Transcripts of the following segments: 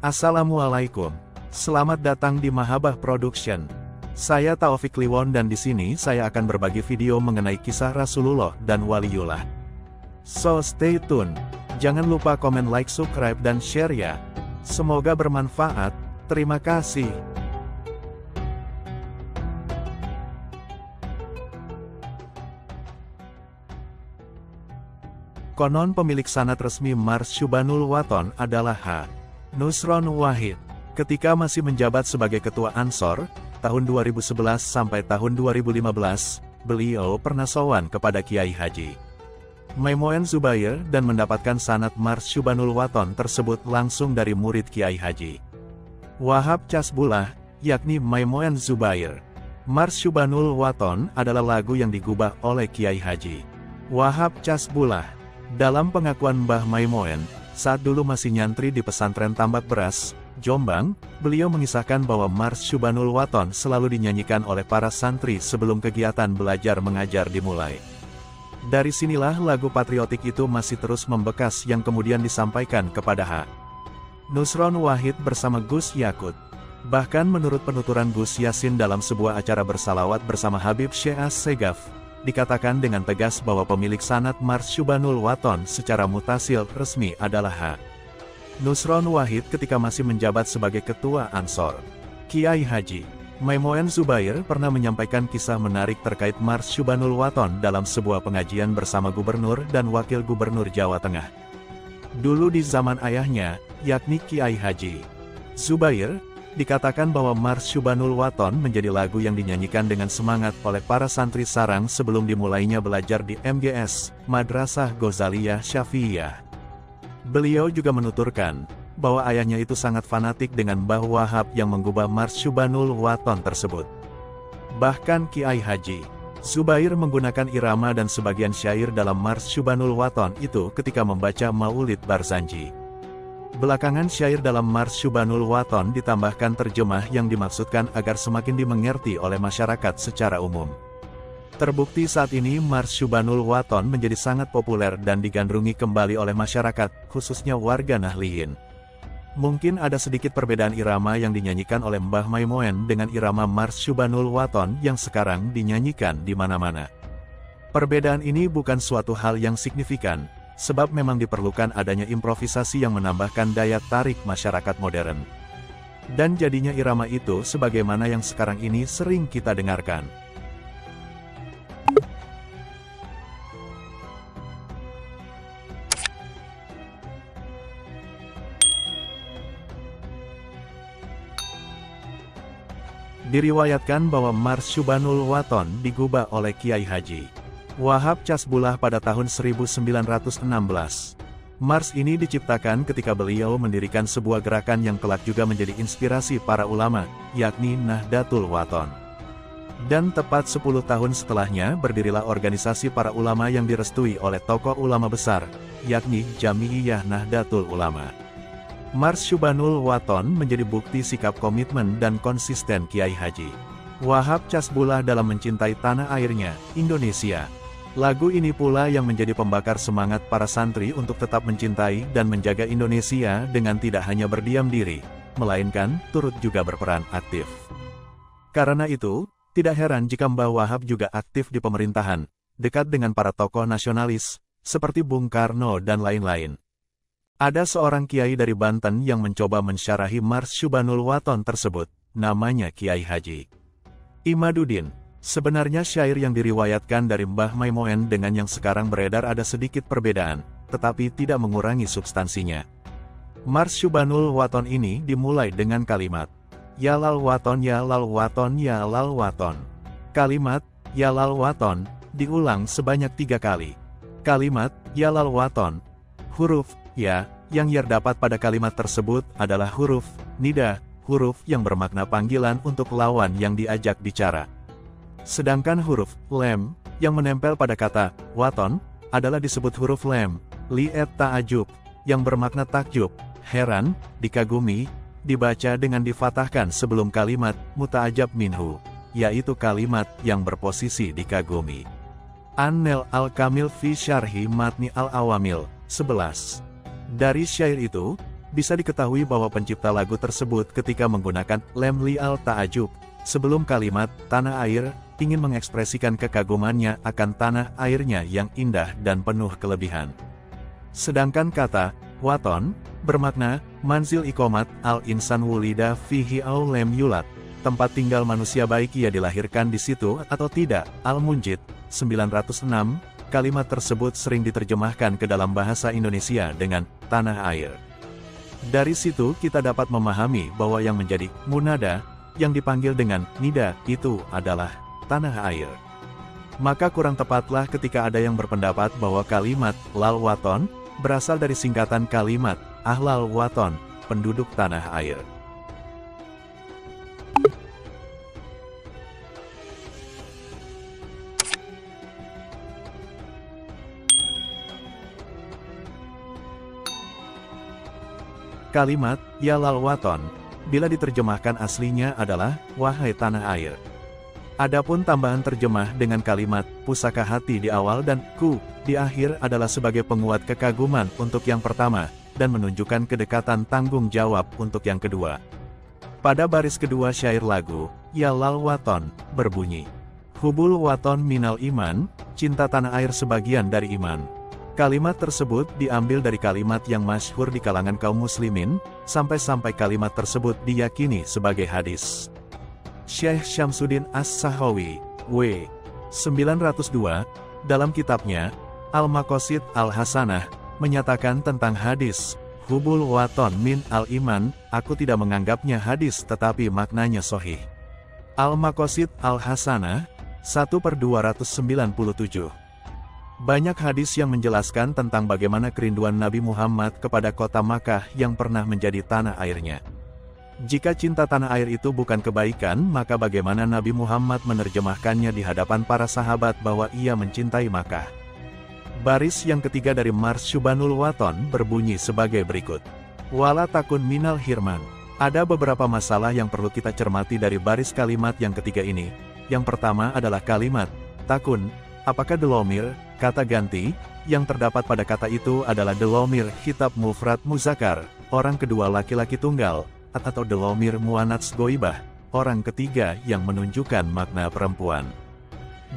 Assalamualaikum. Selamat datang di Mahabbah Production. Saya Taufik Kliwon dan di sini saya akan berbagi video mengenai kisah Rasulullah dan Waliullah. So stay tune. Jangan lupa komen, like, subscribe dan share ya. Semoga bermanfaat. Terima kasih. Konon pemilik sanad resmi Mars Syubanul Waton adalah H. Nusron Wahid. Ketika masih menjabat sebagai ketua Ansor, tahun 2011 sampai tahun 2015, beliau pernah sowan kepada Kiai Haji Maimoen Zubair dan mendapatkan sanad Mars Syubanul Waton tersebut langsung dari murid Kiai Haji Wahab Casbullah, yakni Maimoen Zubair. Mars Syubanul Waton adalah lagu yang digubah oleh Kiai Haji Wahab Casbullah. Dalam pengakuan Mbah Maimoen, saat dulu masih nyantri di pesantren Tambak Beras, Jombang, beliau mengisahkan bahwa Mars Syubanul Waton selalu dinyanyikan oleh para santri sebelum kegiatan belajar mengajar dimulai. Dari sinilah lagu patriotik itu masih terus membekas yang kemudian disampaikan kepada H. Nusron Wahid bersama Gus Yakut. Bahkan menurut penuturan Gus Yasin dalam sebuah acara bersalawat bersama Habib Syekh As-Segaf, dikatakan dengan tegas bahwa pemilik sanad Mars Syubanul Waton secara mutasil resmi adalah H. Nusron Wahid ketika masih menjabat sebagai ketua Ansor. Kiai Haji Maimoen Zubair pernah menyampaikan kisah menarik terkait Mars Syubanul Waton dalam sebuah pengajian bersama gubernur dan wakil gubernur Jawa Tengah. Dulu di zaman ayahnya, yakni Kiai Haji Zubair, dikatakan bahwa Mars Syubanul Waton menjadi lagu yang dinyanyikan dengan semangat oleh para santri sarang sebelum dimulainya belajar di MGS, Madrasah Ghazaliyah Syafi'iyah. Beliau juga menuturkan, bahwa ayahnya itu sangat fanatik dengan Mbah Wahab yang menggubah Mars Syubanul Waton tersebut. Bahkan Kiai Haji Zubair menggunakan irama dan sebagian syair dalam Mars Syubanul Waton itu ketika membaca Maulid Barzanji. Belakangan syair dalam Mars Syubanul Waton ditambahkan terjemah yang dimaksudkan agar semakin dimengerti oleh masyarakat secara umum. Terbukti saat ini Mars Syubanul Waton menjadi sangat populer dan digandrungi kembali oleh masyarakat, khususnya warga Nahliyin. Mungkin ada sedikit perbedaan irama yang dinyanyikan oleh Mbah Maimoen dengan irama Mars Syubanul Waton yang sekarang dinyanyikan di mana-mana. Perbedaan ini bukan suatu hal yang signifikan, sebab memang diperlukan adanya improvisasi yang menambahkan daya tarik masyarakat modern. Dan jadinya irama itu sebagaimana yang sekarang ini sering kita dengarkan. Diriwayatkan bahwa Mars Syubanul Waton digubah oleh Kiai Haji Wahab Casbullah pada tahun 1916. Mars ini diciptakan ketika beliau mendirikan sebuah gerakan yang kelak juga menjadi inspirasi para ulama, yakni Nahdlatul Wathon. Dan tepat 10 tahun setelahnya berdirilah organisasi para ulama yang direstui oleh tokoh ulama besar, yakni Jamiyah Nahdlatul Ulama. Mars Syubanul Wathon menjadi bukti sikap komitmen dan konsisten Kiai Haji Wahab Casbullah dalam mencintai tanah airnya, Indonesia. Lagu ini pula yang menjadi pembakar semangat para santri untuk tetap mencintai dan menjaga Indonesia dengan tidak hanya berdiam diri, melainkan turut juga berperan aktif. Karena itu, tidak heran jika Mbah Wahab juga aktif di pemerintahan, dekat dengan para tokoh nasionalis, seperti Bung Karno dan lain-lain. Ada seorang kiai dari Banten yang mencoba mensyarahi Mars Syubanul Waton tersebut, namanya Kiai Haji Imaduddin. Sebenarnya syair yang diriwayatkan dari Mbah Maimoen dengan yang sekarang beredar ada sedikit perbedaan, tetapi tidak mengurangi substansinya. Mars Syubanul Waton ini dimulai dengan kalimat, Ya lal waton, ya lal waton, ya lal waton. Kalimat, Ya lal waton, diulang sebanyak 3 kali. Kalimat, Ya lal waton. Huruf, ya, yang terdapat pada kalimat tersebut adalah huruf, nida, huruf yang bermakna panggilan untuk lawan yang diajak bicara. Sedangkan huruf lem yang menempel pada kata waton adalah disebut huruf lem, li'et ta'ajub, yang bermakna takjub, heran, dikagumi, dibaca dengan difatahkan sebelum kalimat muta'ajab minhu, yaitu kalimat yang berposisi dikagumi. An-Nel Al-Kamil fi Syarhi Matni Al-Awamil 11. Dari syair itu, Bisa diketahui bahwa pencipta lagu tersebut ketika menggunakan lem li'al ta'ajub, sebelum kalimat tanah air, ingin mengekspresikan kekagumannya akan tanah airnya yang indah dan penuh kelebihan. Sedangkan kata waton bermakna manzil ikomat al-insan wulida fihi au lem yulat, tempat tinggal manusia baik ia dilahirkan di situ atau tidak. Al-Munjid 906, kalimat tersebut sering diterjemahkan ke dalam bahasa Indonesia dengan tanah air. Dari situ kita dapat memahami bahwa yang menjadi munada, yang dipanggil dengan nida, itu adalah tanah air. Maka kurang tepatlah ketika ada yang berpendapat bahwa kalimat lal waton berasal dari singkatan kalimat ahlal waton, penduduk tanah air. Kalimat ya lal waton, bila diterjemahkan aslinya adalah wahai tanah air. Adapun tambahan terjemah dengan kalimat pusaka hati di awal dan ku di akhir adalah sebagai penguat kekaguman untuk yang pertama, dan menunjukkan kedekatan tanggung jawab untuk yang kedua. Pada baris kedua syair lagu, ya lal waton, berbunyi, hubul waton minal iman, cinta tanah air sebagian dari iman. Kalimat tersebut diambil dari kalimat yang masyhur di kalangan kaum muslimin, sampai-sampai kalimat tersebut diyakini sebagai hadis. Syekh Syamsuddin As-Sahawi, W. 902, dalam kitabnya, Al-Maqasid Al-Hasanah, menyatakan tentang hadis, hubul waton min al-iman, aku tidak menganggapnya hadis tetapi maknanya sahih. Al-Maqasid Al-Hasanah, 1/297. Banyak hadis yang menjelaskan tentang bagaimana kerinduan Nabi Muhammad kepada kota Makkah yang pernah menjadi tanah airnya. Jika cinta tanah air itu bukan kebaikan, maka bagaimana Nabi Muhammad menerjemahkannya di hadapan para sahabat bahwa ia mencintai Makkah? Baris yang ketiga dari Mars Syubanul Waton berbunyi sebagai berikut. Wala takun minal hirman. Ada beberapa masalah yang perlu kita cermati dari baris kalimat yang ketiga ini. Yang pertama adalah kalimat takun. Apakah delomir, kata ganti, yang terdapat pada kata itu adalah delomir khitab mufrad muzakkar, orang kedua laki-laki tunggal, atau delomir muannats goibah, orang ketiga yang menunjukkan makna perempuan.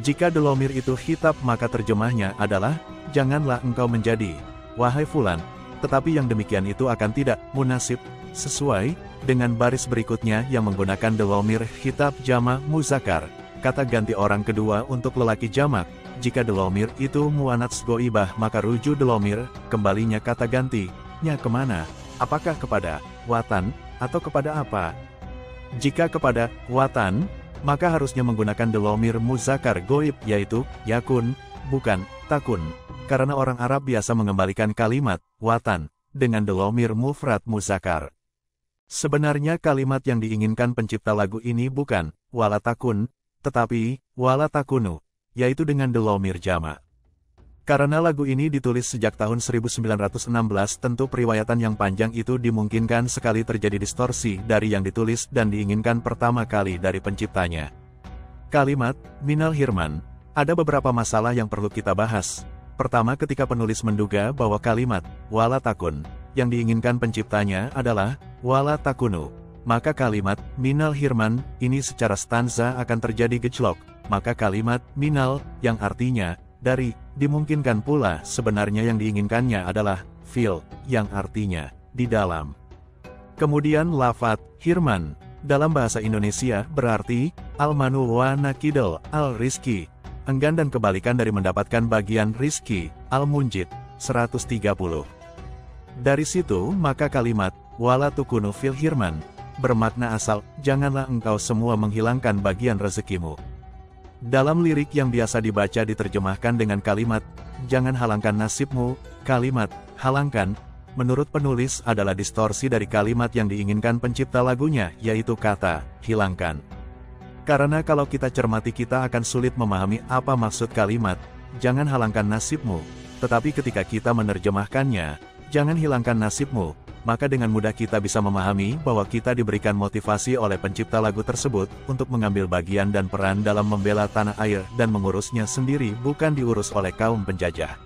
Jika delomir itu khitab maka terjemahnya adalah, janganlah engkau menjadi, wahai fulan, tetapi yang demikian itu akan tidak munasib, sesuai dengan baris berikutnya yang menggunakan delomir khitab jama muzakkar, kata ganti orang kedua untuk lelaki jamak. Jika delomir itu muannats goibah maka rujuk delomir, kembalinya kata gantinya kemana? Apakah kepada watan, atau kepada apa? Jika kepada watan, maka harusnya menggunakan delomir muzakkar goib, yaitu yakun, bukan takun. Karena orang Arab biasa mengembalikan kalimat watan dengan delomir mufrad muzakkar. Sebenarnya kalimat yang diinginkan pencipta lagu ini bukan wala takun, tetapi wala takunu, yaitu dengan delomir jamak. Karena lagu ini ditulis sejak tahun 1916, tentu periwayatan yang panjang itu dimungkinkan sekali terjadi distorsi dari yang ditulis dan diinginkan pertama kali dari penciptanya. Kalimat minal hirman, ada beberapa masalah yang perlu kita bahas. Pertama, ketika penulis menduga bahwa kalimat wala takun yang diinginkan penciptanya adalah wala takunu, maka kalimat minal hirman ini secara stanza akan terjadi gejlok. Maka kalimat minal yang artinya dari dimungkinkan pula sebenarnya yang diinginkannya adalah fil yang artinya di dalam. Kemudian lafat hirman dalam bahasa Indonesia berarti al-manu wa nakidal al-rizki, enggan dan kebalikan dari mendapatkan bagian rizki, Al-Munjid 130. Dari situ maka kalimat wala tukunu fil hirman bermakna asal janganlah engkau semua menghilangkan bagian rezekimu. Dalam lirik yang biasa dibaca diterjemahkan dengan kalimat, jangan halangkan nasibmu, kalimat, halangkan, menurut penulis adalah distorsi dari kalimat yang diinginkan pencipta lagunya, yaitu kata, hilangkan. Karena kalau kita cermati kita akan sulit memahami apa maksud kalimat, jangan halangkan nasibmu, tetapi ketika kita menerjemahkannya, jangan hilangkan nasibmu, maka dengan mudah kita bisa memahami bahwa kita diberikan motivasi oleh pencipta lagu tersebut untuk mengambil bagian dan peran dalam membela tanah air dan mengurusnya sendiri bukan diurus oleh kaum penjajah.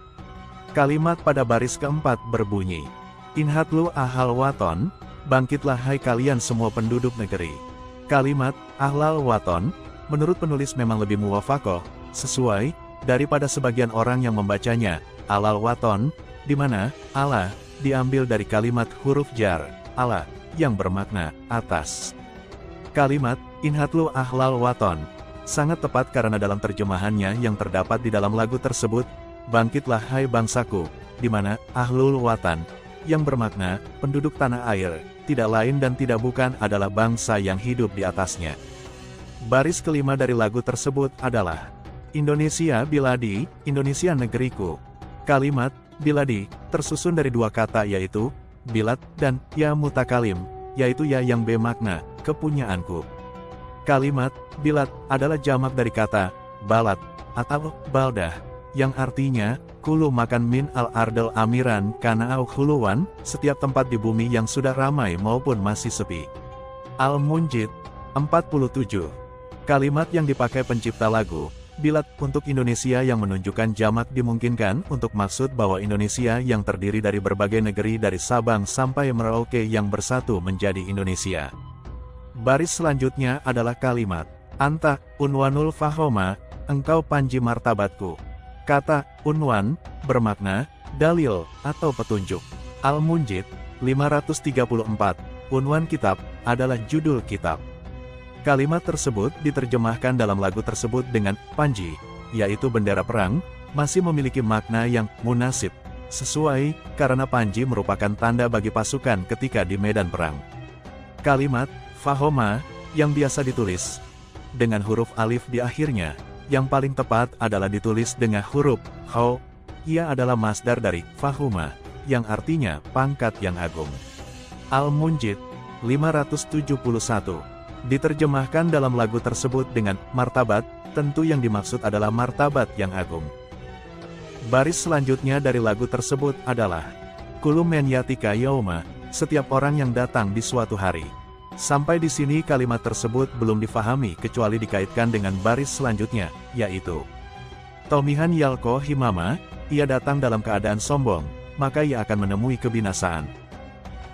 Kalimat pada baris keempat berbunyi, Inhatlu ahal waton, bangkitlah hai kalian semua penduduk negeri. Kalimat ahlal waton, menurut penulis memang lebih muwafakoh, sesuai, daripada sebagian orang yang membacanya, alal waton, di mana ala diambil dari kalimat huruf jar, ala, yang bermakna atas. Kalimat inhatlu ahlal waton sangat tepat karena dalam terjemahannya yang terdapat di dalam lagu tersebut, bangkitlah hai bangsaku, di mana ahlul watan, yang bermakna penduduk tanah air, tidak lain dan tidak bukan adalah bangsa yang hidup di atasnya. Baris kelima dari lagu tersebut adalah Indonesia Biladi, Indonesia negeriku. Kalimat Biladi tersusun dari dua kata yaitu Bilad dan Ya Mutakalim, yaitu ya yang bermakna kepunyaanku. Kalimat Bilad adalah jamak dari kata Balad atau Baldah, yang artinya kulu makan min al-ardal amiran kana au khuluwan, setiap tempat di bumi yang sudah ramai maupun masih sepi. Al-Munjid 47. Kalimat yang dipakai pencipta lagu Bilad untuk Indonesia yang menunjukkan jamak dimungkinkan untuk maksud bahwa Indonesia yang terdiri dari berbagai negeri dari Sabang sampai Merauke yang bersatu menjadi Indonesia. Baris selanjutnya adalah kalimat anta unwanul fahoma, engkau panji martabatku. Kata unwan bermakna dalil atau petunjuk. Al-Munjid 534. Unwan kitab adalah judul kitab. Kalimat tersebut diterjemahkan dalam lagu tersebut dengan panji, yaitu bendera perang, masih memiliki makna yang munasib, sesuai karena panji merupakan tanda bagi pasukan ketika di medan perang. Kalimat fahoma yang biasa ditulis dengan huruf alif di akhirnya, yang paling tepat adalah ditulis dengan huruf ho. Ia adalah masdar dari fahuma, yang artinya pangkat yang agung. Al-Munjid 571 diterjemahkan dalam lagu tersebut dengan martabat, tentu yang dimaksud adalah martabat yang agung. Baris selanjutnya dari lagu tersebut adalah Kullu men yatika yauma, setiap orang yang datang di suatu hari. Sampai di sini kalimat tersebut belum difahami kecuali dikaitkan dengan baris selanjutnya, yaitu Tomihan yalko himama, ia datang dalam keadaan sombong, maka ia akan menemui kebinasaan.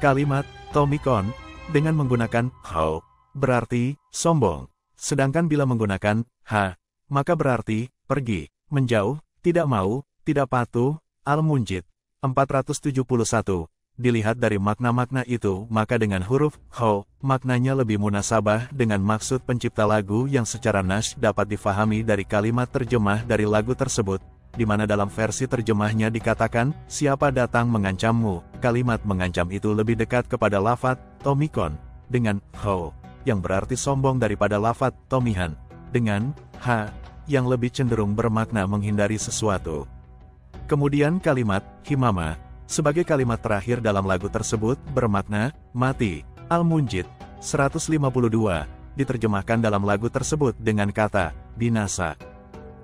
Kalimat Tomikon dengan menggunakan ho berarti sombong, sedangkan bila menggunakan ha, maka berarti pergi, menjauh, tidak mau, tidak patuh. Al-Munjid 471. Dilihat dari makna-makna itu, maka dengan huruf ho, maknanya lebih munasabah dengan maksud pencipta lagu yang secara nash dapat difahami dari kalimat terjemah dari lagu tersebut, di mana dalam versi terjemahnya dikatakan, siapa datang mengancammu. Kalimat mengancam itu lebih dekat kepada lafaz tomikon dengan ho, yang berarti sombong daripada lafaz tomihan dengan ha, yang lebih cenderung bermakna menghindari sesuatu. Kemudian kalimat himama sebagai kalimat terakhir dalam lagu tersebut bermakna mati. Al-Munjid 152 diterjemahkan dalam lagu tersebut dengan kata binasa.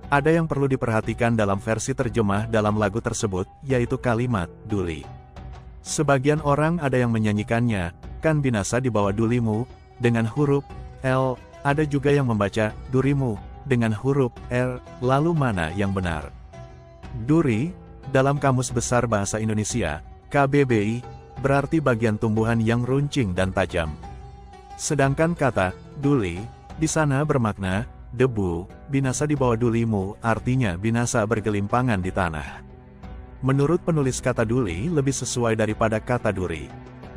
Ada yang perlu diperhatikan dalam versi terjemah dalam lagu tersebut, yaitu kalimat duli. Sebagian orang ada yang menyanyikannya, kan binasa di bawah dulimu, dengan huruf L, ada juga yang membaca durimu, dengan huruf R, lalu mana yang benar? Duri, dalam Kamus Besar Bahasa Indonesia, KBBI, berarti bagian tumbuhan yang runcing dan tajam. Sedangkan kata duli, di sana bermakna debu, binasa di bawah dulimu, artinya binasa bergelimpangan di tanah. Menurut penulis kata duli lebih sesuai daripada kata duri.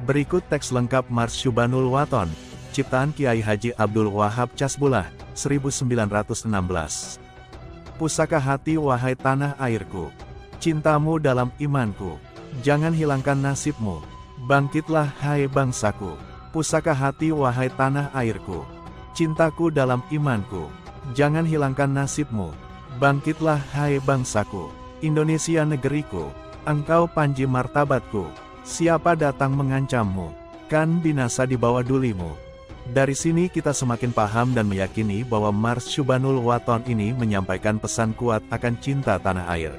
Berikut teks lengkap Mars Syubanul Waton, ciptaan Kiai Haji Abdul Wahab Casbullah, 1916. Pusaka hati wahai tanah airku, cintamu dalam imanku, jangan hilangkan nasibmu, bangkitlah hai bangsaku. Pusaka hati wahai tanah airku, cintaku dalam imanku, jangan hilangkan nasibmu, bangkitlah hai bangsaku. Indonesia negeriku, engkau panji martabatku, siapa datang mengancammu, kan binasa di bawah dulimu. Dari sini kita semakin paham dan meyakini bahwa Mars Syubanul Waton ini menyampaikan pesan kuat akan cinta tanah air.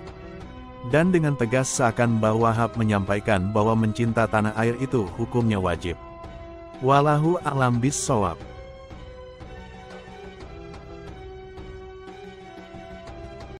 Dan dengan tegas seakan Mbah Wahab menyampaikan bahwa mencinta tanah air itu hukumnya wajib. Wallahu a'lam bishshawab.